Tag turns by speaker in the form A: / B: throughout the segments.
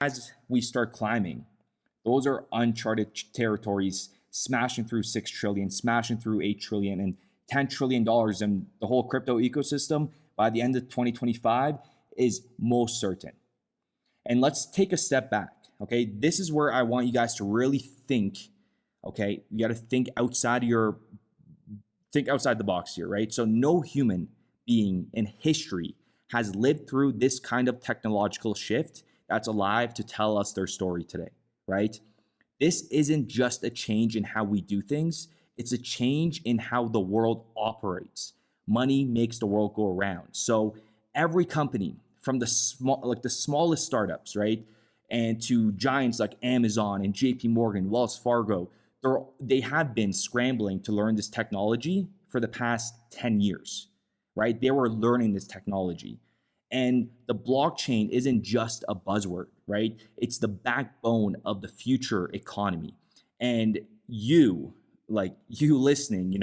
A: as we start climbing, those are uncharted territories, smashing through 6 trillion, smashing through 8 trillion, and $10 trillion in the whole crypto ecosystem by the end of 2025 is most certain. And let's take a step back. Okay, this is where I want you guys to really think. Okay, you got to think outside the box here, right? So no human being in history has lived through this kind of technological shift that's alive to tell us their story today, right? This isn't just a change in how we do things, it's a change in how the world operates. Money makes the world go around. So every company, from the smallest startups, right, and to giants like Amazon and JP Morgan, Wells Fargo, they have been scrambling to learn this technology for the past 10 years, right? They were learning this technology. And the blockchain isn't just a buzzword, right? It's the backbone of the future economy. And you listening,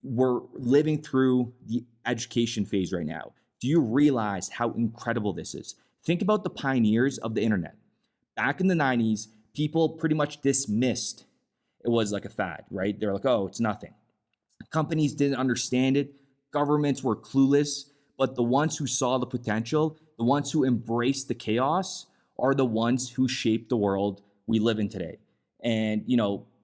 A: we're living through the education phase right now. Do you realize how incredible this is? Think about the pioneers of the internet. Back in the 90s, people pretty much dismissed it was like a fad, right? They're like, oh, it's nothing. Companies didn't understand it. Governments were clueless. But the ones who saw the potential, the ones who embraced the chaos, are the ones who shaped the world we live in today. And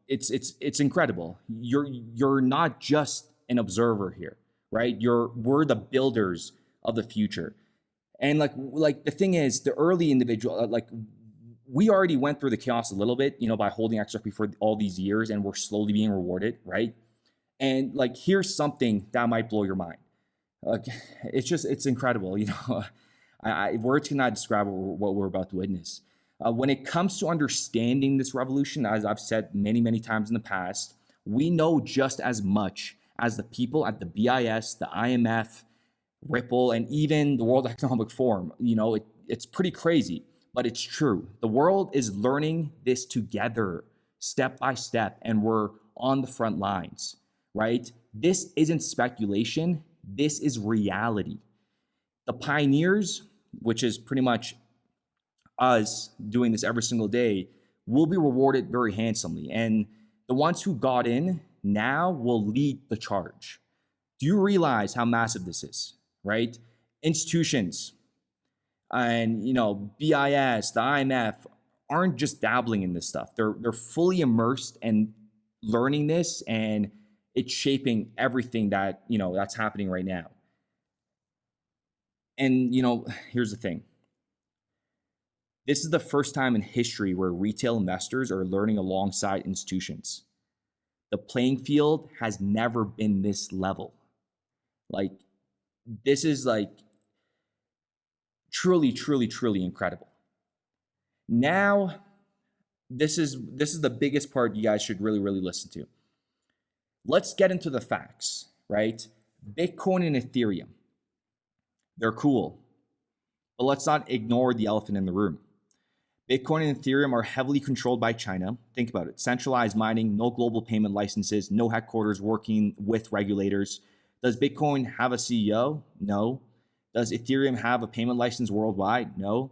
A: it's incredible. You're not just an observer here, right? We're the builders of the future. And like the thing is, the early individual, we already went through the chaos a little bit, by holding XRP for all these years, and we're slowly being rewarded, right? And here's something that might blow your mind. It's incredible, words cannot describe what we're about to witness. When it comes to understanding this revolution, as I've said many, many times in the past, we know just as much as the people at the BIS, the IMF, Ripple, and even the World Economic Forum. It's pretty crazy, but it's true. The world is learning this together, step by step, and we're on the front lines, right? This isn't speculation. This is reality. The pioneers, which is pretty much us doing this every single day, will be rewarded very handsomely. And the ones who got in now will lead the charge. Do you realize how massive this is, right? Institutions and, BIS, the IMF aren't just dabbling in this stuff. They're fully immersed and learning this, and it's shaping everything that, that's happening right now. And, here's the thing. This is the first time in history where retail investors are learning alongside institutions. The playing field has never been this level. This is truly, truly, truly incredible. Now, this is the biggest part you guys should really, really listen to. Let's get into the facts, right? Bitcoin and Ethereum, they're cool, but let's not ignore the elephant in the room. Bitcoin and Ethereum are heavily controlled by China. Think about it. Centralized mining, no global payment licenses, no headquarters working with regulators. Does Bitcoin have a CEO? No. Does Ethereum have a payment license worldwide? No.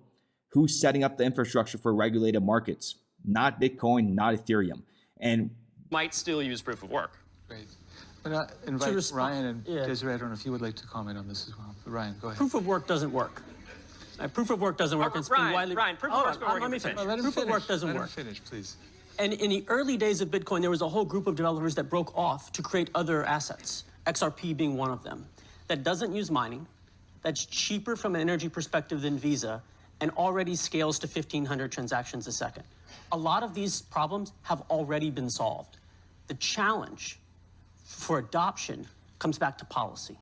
A: Who's setting up the infrastructure for regulated markets? Not Bitcoin, not Ethereum. And
B: might still use proof of work.
C: Great. But I invite Ryan and Desiree. I don't know if you would like to comment on this as well. But Ryan, go ahead.
D: Proof of work doesn't work. Proof of work doesn't work. It's been widely...
B: Ryan, proof of work's been working.
D: Let me finish.
C: Let him
D: Proof of work doesn't
C: Let
D: work.
C: him finish, please.
D: And in the early days of Bitcoin, there was a whole group of developers that broke off to create other assets, XRP being one of them, that doesn't use mining, that's cheaper from an energy perspective than Visa, and already scales to 1,500 transactions a second. A lot of these problems have already been solved. The challenge for adoption comes back to policy.